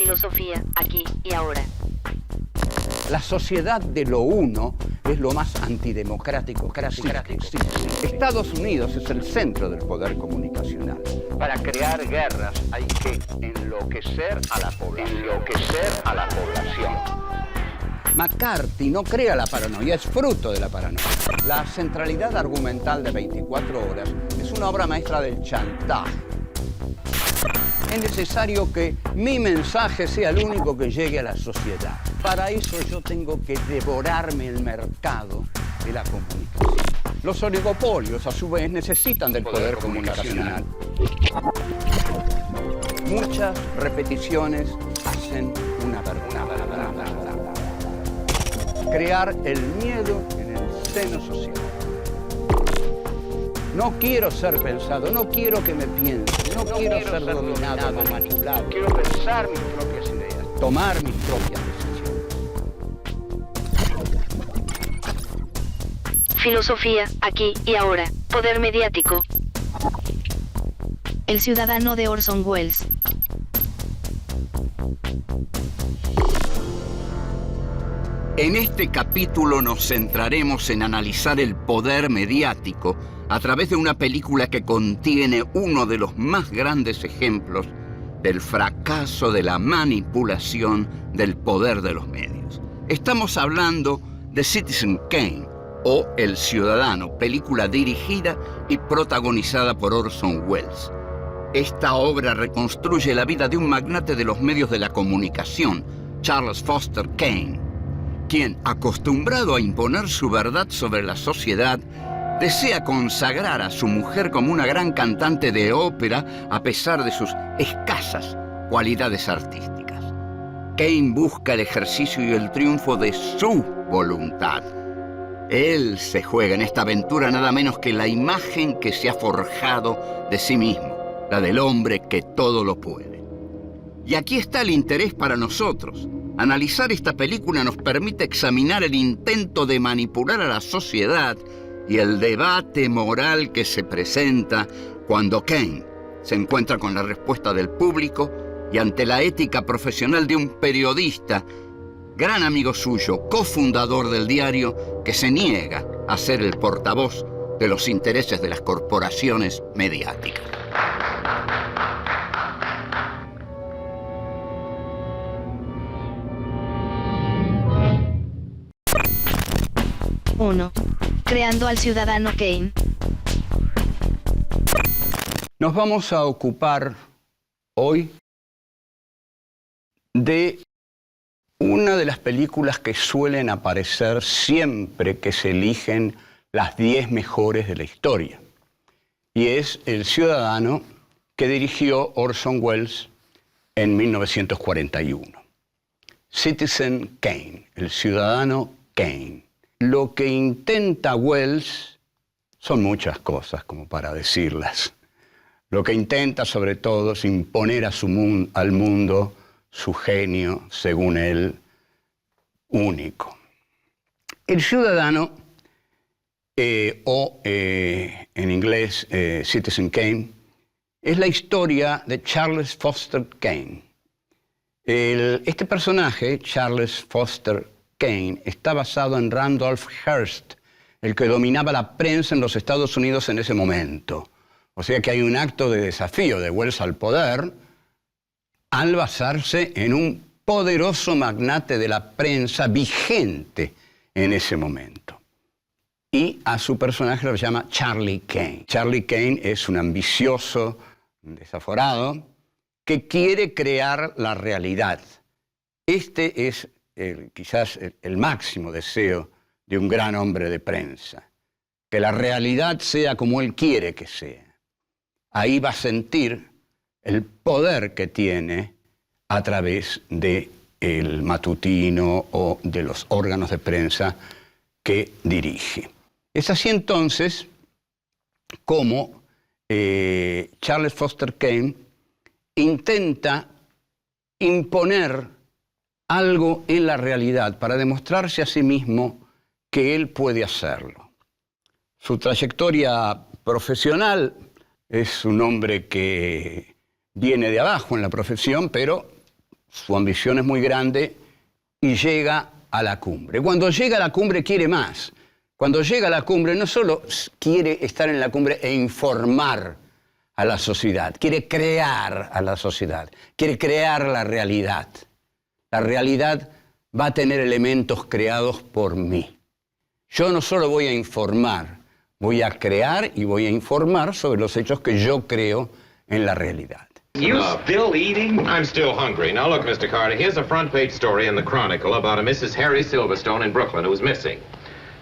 Filosofía, aquí y ahora. La sociedad de lo uno es lo más antidemocrático que existe. Estados Unidos es el centro del poder comunicacional. Para crear guerras hay que enloquecer a la población. McCarthy no crea la paranoia, es fruto de la paranoia. La centralidad argumental de 24 horas es una obra maestra del chantaje. Es necesario que mi mensaje sea el único que llegue a la sociedad. Para eso yo tengo que devorarme el mercado de la comunicación. Los oligopolios, a su vez, necesitan del poder comunicacional. Muchas repeticiones hacen una verdad. Crear el miedo en el seno social. No quiero ser pensado, no quiero que me piensen, no quiero ser dominado, manipulado. Quiero pensar mis propias ideas, tomar mis propias decisiones. Filosofía, aquí y ahora. Poder mediático. El ciudadano de Orson Welles. En este capítulo nos centraremos en analizar el poder mediático a través de una película que contiene uno de los más grandes ejemplos del fracaso de la manipulación del poder de los medios. Estamos hablando de Citizen Kane, o El Ciudadano, película dirigida y protagonizada por Orson Welles. Esta obra reconstruye la vida de un magnate de los medios de la comunicación, Charles Foster Kane, quien, acostumbrado a imponer su verdad sobre la sociedad, desea consagrar a su mujer como una gran cantante de ópera a pesar de sus escasas cualidades artísticas. Kane busca el ejercicio y el triunfo de su voluntad. Él se juega en esta aventura nada menos que la imagen que se ha forjado de sí mismo, la del hombre que todo lo puede. Y aquí está el interés para nosotros. Analizar esta película nos permite examinar el intento de manipular a la sociedad y el debate moral que se presenta cuando Kane se encuentra con la respuesta del público y ante la ética profesional de un periodista, gran amigo suyo, cofundador del diario, que se niega a ser el portavoz de los intereses de las corporaciones mediáticas. Uno. Creando al ciudadano Kane. Nos vamos a ocupar hoy de una de las películas que suelen aparecer siempre que se eligen las 10 mejores de la historia. Y es El Ciudadano, que dirigió Orson Welles en 1941. Citizen Kane, El Ciudadano Kane. Lo que intenta Welles son muchas cosas como para decirlas. Lo que intenta sobre todo es imponer al mundo su genio, según él, único. El Ciudadano, en inglés Citizen Kane, es la historia de Charles Foster Kane. Este personaje, Charles Foster Kane, está basado en Randolph Hearst, el que dominaba la prensa en los Estados Unidos en ese momento. O sea que hay un acto de desafío de Welles al poder al basarse en un poderoso magnate de la prensa vigente en ese momento. Y a su personaje lo llama Charlie Kane. Charlie Kane es un ambicioso, desaforado, que quiere crear la realidad. Este es quizás el máximo deseo de un gran hombre de prensa, que la realidad sea como él quiere que sea. Ahí va a sentir el poder que tiene a través del matutino o de los órganos de prensa que dirige. Es así entonces como Charles Foster Kane intenta imponer algo en la realidad para demostrarse a sí mismo que él puede hacerlo. Su trayectoria profesional es un hombre que viene de abajo en la profesión, pero su ambición es muy grande y llega a la cumbre. Cuando llega a la cumbre quiere más. Cuando llega a la cumbre no solo quiere estar en la cumbre e informar a la sociedad, quiere crear a la sociedad, quiere crear la realidad. La realidad va a tener elementos creados por mí. Yo no solo voy a informar, voy a crear y voy a informar sobre los hechos que yo creo en la realidad. You still eating? I'm still hungry. Now look, Mr. Carter, here's a front-page story in the Chronicle about a Mrs. Harry Silverstone in Brooklyn who's missing.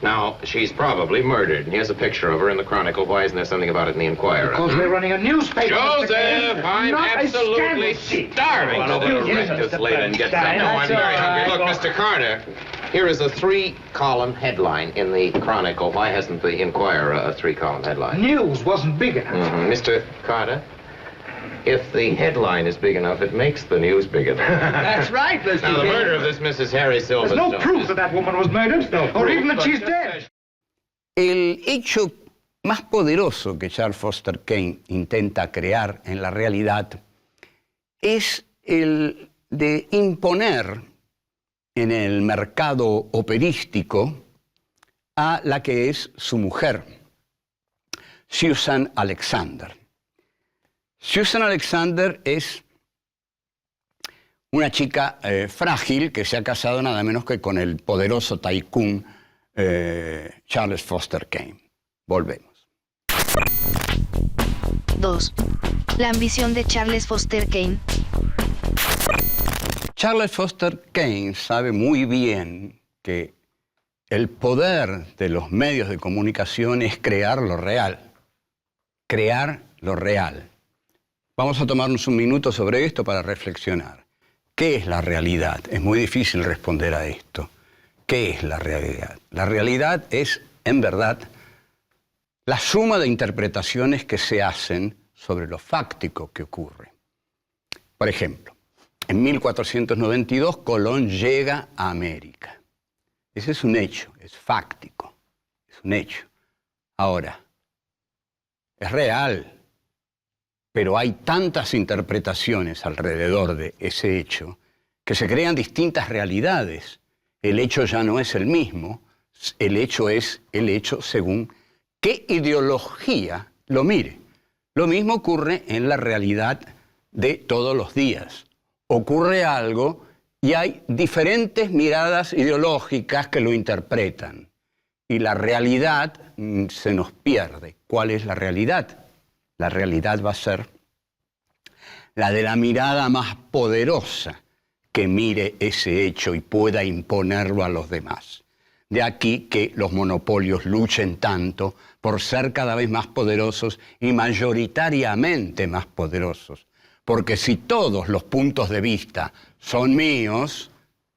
Now, she's probably murdered. And here's a picture of her in the Chronicle. Why isn't there something about it in the Inquirer? Because we're running a newspaper. Joseph, I'm Not absolutely a scandal. starving Well, to no, arrest yes, this lady and get some. No, I'm very hungry. Look, Mr. Carter, here is a 3-column headline in the Chronicle. Why hasn't the Inquirer a 3-column headline? News wasn't big enough. Mr. Carter, if the headline is big enough, it makes the news big enough. That's right, Mr. Now, the murder of this Mrs. Harry Silverstone. There's no proof that woman was murdered, or even that she's dead. El hecho más poderoso que Charles Foster Kane intenta crear en la realidad es el de imponer en el mercado operístico a la que es su mujer, Susan Alexander. Susan Alexander es una chica frágil que se ha casado nada menos que con el poderoso tycoon Charles Foster Kane. Volvemos. 2. La ambición de Charles Foster Kane. Charles Foster Kane sabe muy bien que el poder de los medios de comunicación es crear lo real. Crear lo real. Vamos a tomarnos un minuto sobre esto para reflexionar. ¿Qué es la realidad? Es muy difícil responder a esto. ¿Qué es la realidad? La realidad es, en verdad, la suma de interpretaciones que se hacen sobre lo fáctico que ocurre. Por ejemplo, en 1492 Colón llega a América. Ese es un hecho, es fáctico, es un hecho. Ahora, es real, pero hay tantas interpretaciones alrededor de ese hecho que se crean distintas realidades. El hecho ya no es el mismo, el hecho es el hecho según qué ideología lo mire. Lo mismo ocurre en la realidad de todos los días. Ocurre algo y hay diferentes miradas ideológicas que lo interpretan. Y la realidad se nos pierde. ¿Cuál es la realidad? La realidad va a ser la de la mirada más poderosa que mire ese hecho y pueda imponerlo a los demás. De aquí que los monopolios luchen tanto por ser cada vez más poderosos y mayoritariamente más poderosos. Porque si todos los puntos de vista son míos,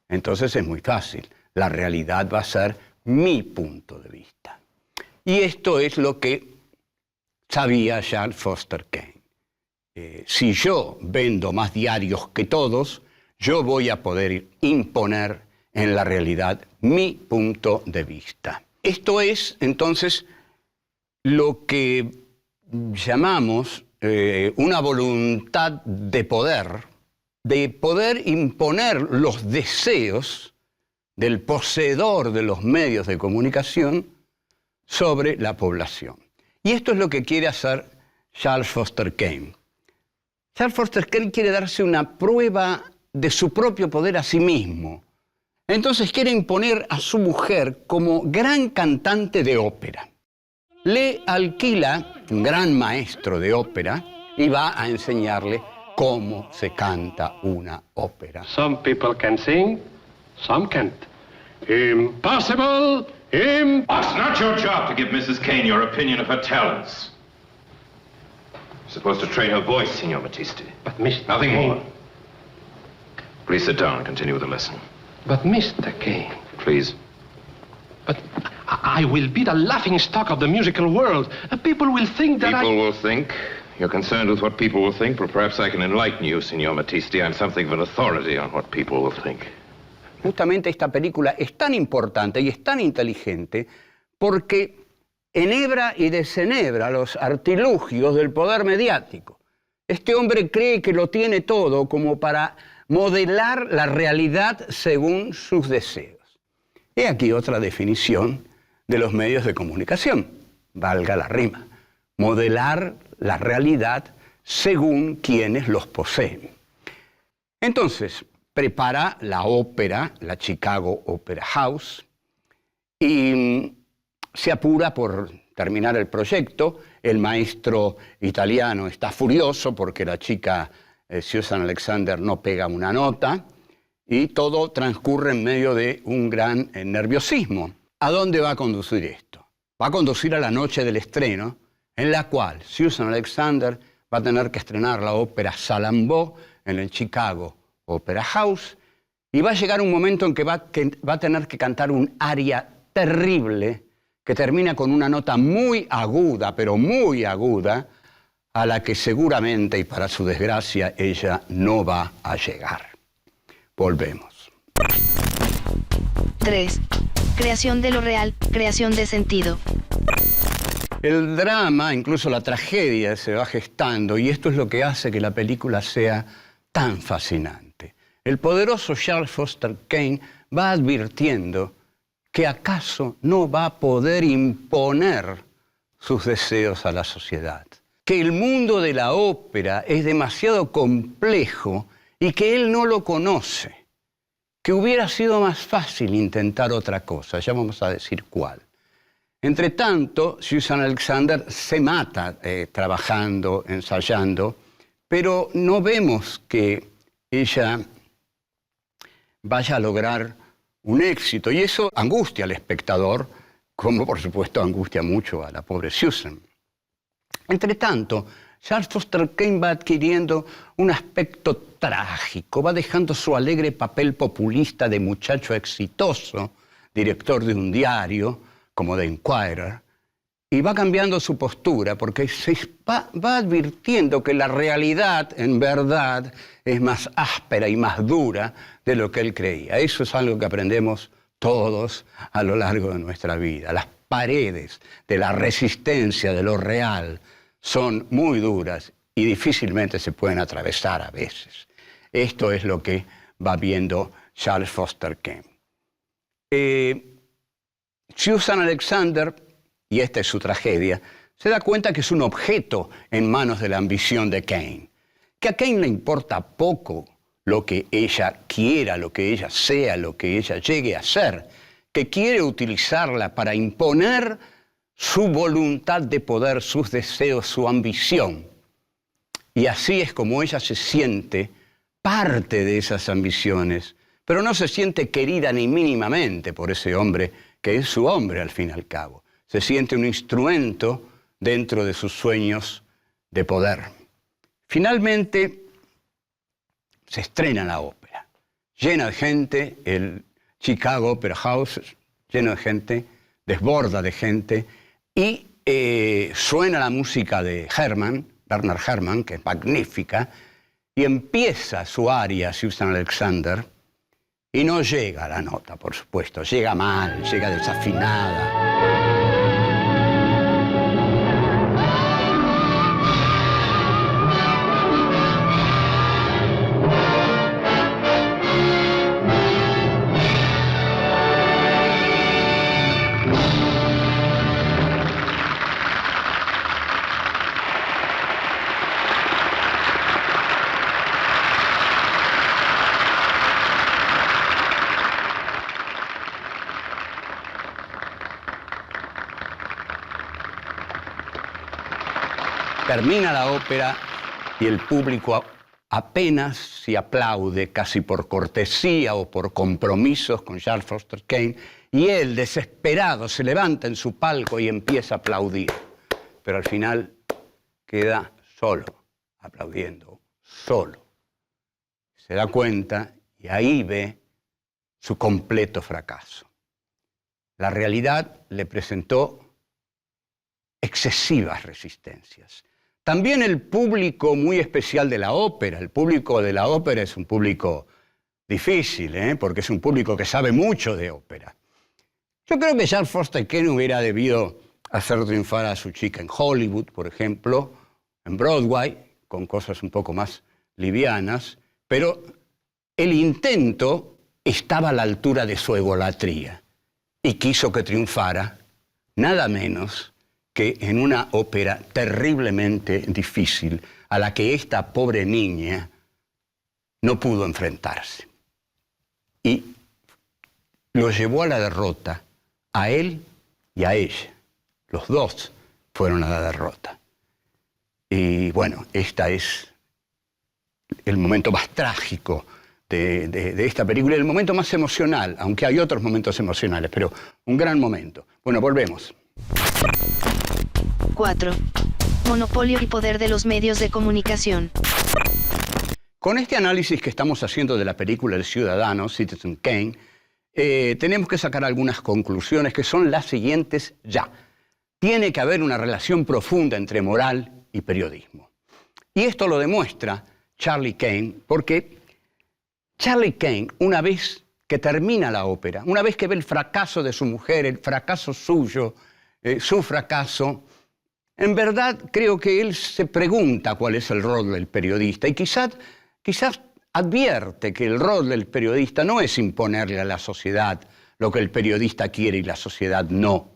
entonces es muy fácil. La realidad va a ser mi punto de vista. Y esto es lo que sabía Charles Foster Kane. Si yo vendo más diarios que todos, yo voy a poder imponer en la realidad mi punto de vista. Esto es, entonces, lo que llamamos una voluntad de poder imponer los deseos del poseedor de los medios de comunicación sobre la población. Y esto es lo que quiere hacer Charles Foster Kane. Charles Foster Kane quiere darse una prueba de su propio poder a sí mismo. Entonces quiere imponer a su mujer como gran cantante de ópera. Le alquila un gran maestro de ópera y va a enseñarle cómo se canta una ópera. Some people can sing, some can't. Impossible! It's not your job to give Mrs. Kane your opinion of her talents. You're supposed to train her voice, Signor Battisti. But Mr. Nothing Kane. more. Please sit down and continue with the lesson. But Mr. Kane. Please. But I will be the laughing stock of the musical world. People will think that People will think. You're concerned with what people will think, but perhaps I can enlighten you, Signor Battisti. I'm something of an authority on what people will think. Justamente esta película es tan importante y es tan inteligente porque enhebra y desenhebra los artilugios del poder mediático. Este hombre cree que lo tiene todo como para modelar la realidad según sus deseos. He aquí otra definición de los medios de comunicación, valga la rima. Modelar la realidad según quienes los poseen. Entonces, prepara la ópera, la Chicago Opera House, y se apura por terminar el proyecto. El maestro italiano está furioso porque la chica Susan Alexander no pega una nota, y todo transcurre en medio de un gran nerviosismo. ¿A dónde va a conducir esto? Va a conducir a la noche del estreno, en la cual Susan Alexander va a tener que estrenar la ópera Salammbô en el Chicago Opera House, y va a llegar un momento en que va a tener que cantar un aria terrible que termina con una nota muy aguda, pero muy aguda, a la que seguramente, y para su desgracia, ella no va a llegar. Volvemos. 3. Creación de lo real, creación de sentido. El drama, incluso la tragedia, se va gestando, y esto es lo que hace que la película sea tan fascinante. El poderoso Charles Foster Kane va advirtiendo que acaso no va a poder imponer sus deseos a la sociedad, que el mundo de la ópera es demasiado complejo y que él no lo conoce, que hubiera sido más fácil intentar otra cosa, ya vamos a decir cuál. Entre tanto, Susan Alexander se mata trabajando, ensayando, pero no vemos que ella vaya a lograr un éxito, y eso angustia al espectador, como por supuesto angustia mucho a la pobre Susan. Entre tanto, Charles Foster Kane va adquiriendo un aspecto trágico, va dejando su alegre papel populista de muchacho exitoso, director de un diario, como The Inquirer, y va cambiando su postura porque va advirtiendo que la realidad, en verdad, es más áspera y más dura de lo que él creía. Eso es algo que aprendemos todos a lo largo de nuestra vida. Las paredes de la resistencia, de lo real, son muy duras y difícilmente se pueden atravesar a veces. Esto es lo que va viendo Charles Foster Kane. Susan Alexander, y esta es su tragedia, se da cuenta que es un objeto en manos de la ambición de Kane, que a Kane le importa poco lo que ella quiera, lo que ella sea, lo que ella llegue a ser, que quiere utilizarla para imponer su voluntad de poder, sus deseos, su ambición. Y así es como ella se siente parte de esas ambiciones, pero no se siente querida ni mínimamente por ese hombre, que es su hombre al fin y al cabo. Se siente un instrumento dentro de sus sueños de poder. Finalmente, se estrena la ópera. Llena de gente, el Chicago Opera House, lleno de gente, desborda de gente, y suena la música de Bernard Herrmann, que es magnífica, y empieza su aria Susan Alexander, y no llega a la nota, por supuesto, llega mal, llega desafinada. Termina la ópera y el público apenas si aplaude, casi por cortesía o por compromisos con Charles Foster Kane, y él, desesperado, se levanta en su palco y empieza a aplaudir. Pero al final queda solo, aplaudiendo, solo. Se da cuenta y ahí ve su completo fracaso. La realidad le presentó excesivas resistencias. También el público muy especial de la ópera. El público de la ópera es un público difícil, porque es un público que sabe mucho de ópera. Yo creo que Charles Foster Kane hubiera debido hacer triunfar a su chica en Hollywood, por ejemplo, en Broadway, con cosas un poco más livianas, pero el intento estaba a la altura de su egolatría y quiso que triunfara nada menos que en una ópera terriblemente difícil a la que esta pobre niña no pudo enfrentarse. Y lo llevó a la derrota, a él y a ella. Los dos fueron a la derrota. Y bueno, este es el momento más trágico de esta película, el momento más emocional, aunque hay otros momentos emocionales, pero un gran momento. Bueno, volvemos. 4. Monopolio y poder de los medios de comunicación. Con este análisis que estamos haciendo de la película El Ciudadano, Citizen Kane, tenemos que sacar algunas conclusiones que son las siguientes ya. Tiene que haber una relación profunda entre moral y periodismo. Y esto lo demuestra Charlie Kane, porque Charlie Kane, una vez que termina la ópera, una vez que ve el fracaso de su mujer, el fracaso suyo, su fracaso, en verdad creo que él se pregunta cuál es el rol del periodista y quizás advierte que el rol del periodista no es imponerle a la sociedad lo que el periodista quiere y la sociedad no.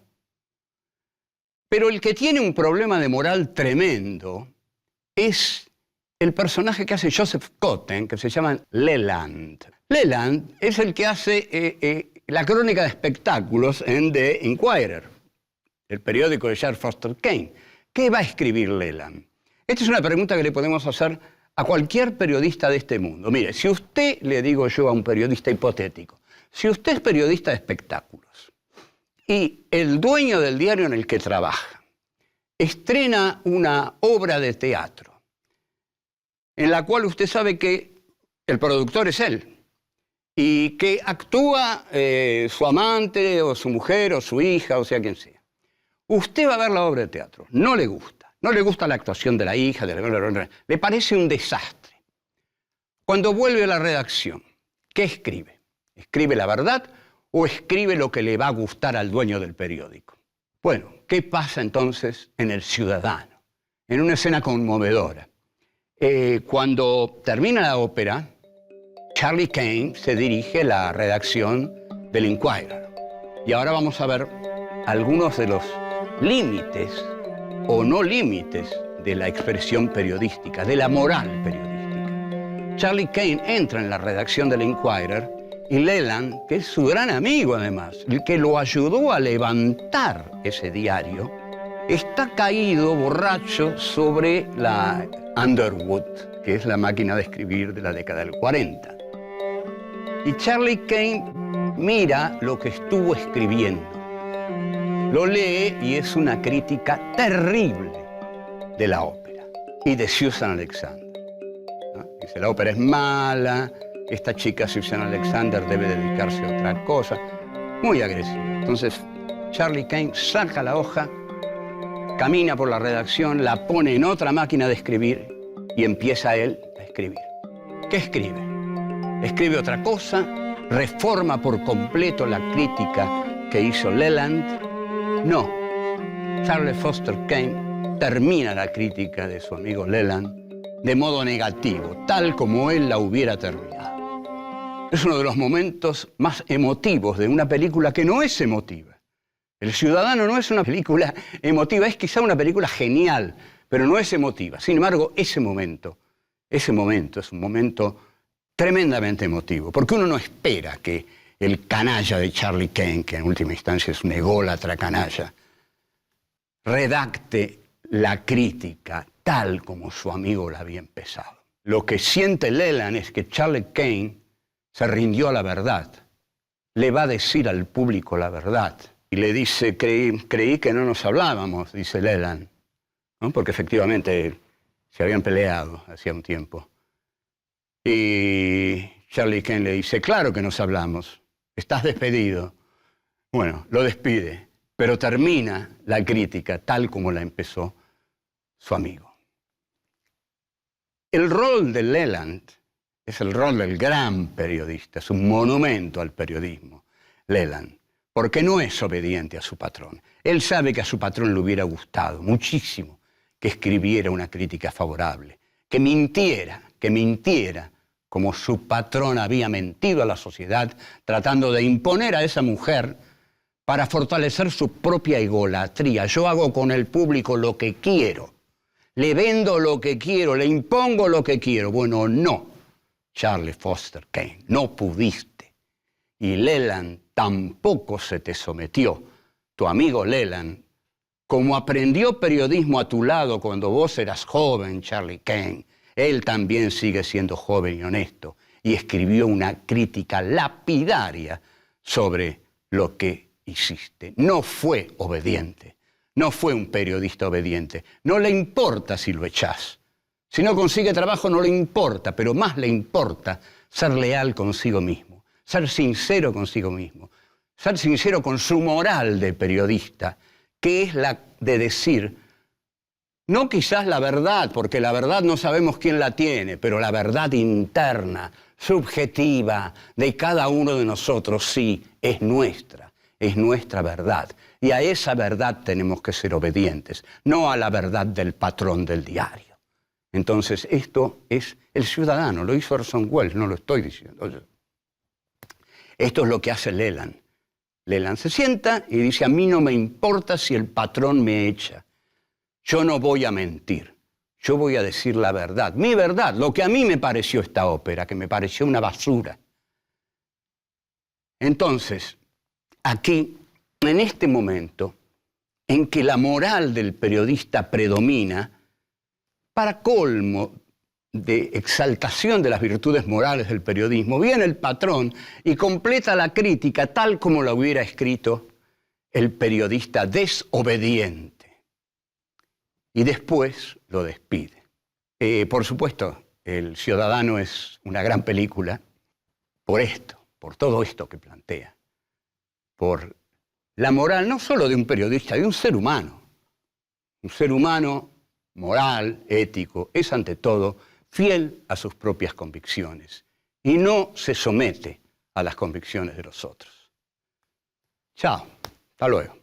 Pero el que tiene un problema de moral tremendo es el personaje que hace Joseph Cotten, que se llama Leland. Leland es el que hace la crónica de espectáculos en The Inquirer, el periódico de Charles Foster Kane. ¿Qué va a escribir Leland? Esta es una pregunta que le podemos hacer a cualquier periodista de este mundo. Mire, si usted, le digo yo a un periodista hipotético, si usted es periodista de espectáculos y el dueño del diario en el que trabaja estrena una obra de teatro en la cual usted sabe que el productor es él y que actúa su amante o su mujer o su hija, o sea quien sea, usted va a ver la obra de teatro, no le gusta la actuación de la hija, le parece un desastre. Cuando vuelve a la redacción, ¿qué escribe? ¿Escribe la verdad o escribe lo que le va a gustar al dueño del periódico? Bueno, ¿qué pasa entonces en El Ciudadano? En una escena conmovedora. Cuando termina la ópera, Charlie Kane se dirige a la redacción del Inquirer. Y ahora vamos a ver algunos de los límites o no límites de la expresión periodística, de la moral periodística. Charlie Kane entra en la redacción del Inquirer y Leland, que es su gran amigo además, el que lo ayudó a levantar ese diario, está caído borracho sobre la Underwood, que es la máquina de escribir de la década del 40. Y Charlie Kane mira lo que estuvo escribiendo. Lo lee y es una crítica terrible de la ópera y de Susan Alexander, ¿no? Dice, la ópera es mala, esta chica Susan Alexander debe dedicarse a otra cosa. Muy agresivo. Entonces, Charlie Kane saca la hoja, camina por la redacción, la pone en otra máquina de escribir y empieza él a escribir. ¿Qué escribe? Escribe otra cosa, reforma por completo la crítica que hizo Leland. No, Charles Foster Kane termina la crítica de su amigo Leland de modo negativo, tal como él la hubiera terminado. Es uno de los momentos más emotivos de una película que no es emotiva. El Ciudadano no es una película emotiva, es quizá una película genial, pero no es emotiva. Sin embargo, ese momento es un momento tremendamente emotivo, porque uno no espera que el canalla de Charlie Kane, que en última instancia es un ególatra canalla, redacte la crítica tal como su amigo la había empezado. Lo que siente Leland es que Charlie Kane se rindió a la verdad, le va a decir al público la verdad. Y le dice, creí que no nos hablábamos, dice Leland, ¿no? Porque efectivamente se habían peleado hacía un tiempo. Y Charlie Kane le dice, claro que nos hablamos, estás despedido. Bueno, lo despide, pero termina la crítica tal como la empezó su amigo. El rol de Leland es el rol del gran periodista, es un monumento al periodismo, Leland, porque no es obediente a su patrón. Él sabe que a su patrón le hubiera gustado muchísimo que escribiera una crítica favorable, que mintiera como su patrón había mentido a la sociedad, tratando de imponer a esa mujer para fortalecer su propia idolatría. Yo hago con el público lo que quiero, le vendo lo que quiero, le impongo lo que quiero. Bueno, no, Charles Foster Kane, no pudiste. Y Leland tampoco se te sometió. Tu amigo Leland, como aprendió periodismo a tu lado cuando vos eras joven, Charlie Kane, él también sigue siendo joven y honesto, y escribió una crítica lapidaria sobre lo que hiciste. No fue obediente, no fue un periodista obediente. No le importa si lo echás. Si no consigue trabajo no le importa, pero más le importa ser leal consigo mismo, ser sincero consigo mismo, ser sincero con su moral de periodista, que es la de decir, no quizás la verdad, porque la verdad no sabemos quién la tiene, pero la verdad interna, subjetiva, de cada uno de nosotros, sí, es nuestra verdad. Y a esa verdad tenemos que ser obedientes, no a la verdad del patrón del diario. Entonces, esto es el ciudadano, lo hizo Orson Welles, no lo estoy diciendo yo. Esto es lo que hace Leland. Leland se sienta y dice, a mí no me importa si el patrón me echa. Yo no voy a mentir, yo voy a decir la verdad, mi verdad, lo que a mí me pareció esta ópera, que me pareció una basura. Entonces, aquí, en este momento, en que la moral del periodista predomina, para colmo de exaltación de las virtudes morales del periodismo, viene el patrón y completa la crítica tal como la hubiera escrito el periodista desobediente. Y después lo despide. Por supuesto, El Ciudadano es una gran película por esto, por todo esto que plantea, por la moral no solo de un periodista, de un ser humano. Un ser humano moral, ético, es ante todo fiel a sus propias convicciones y no se somete a las convicciones de los otros. Chao, hasta luego.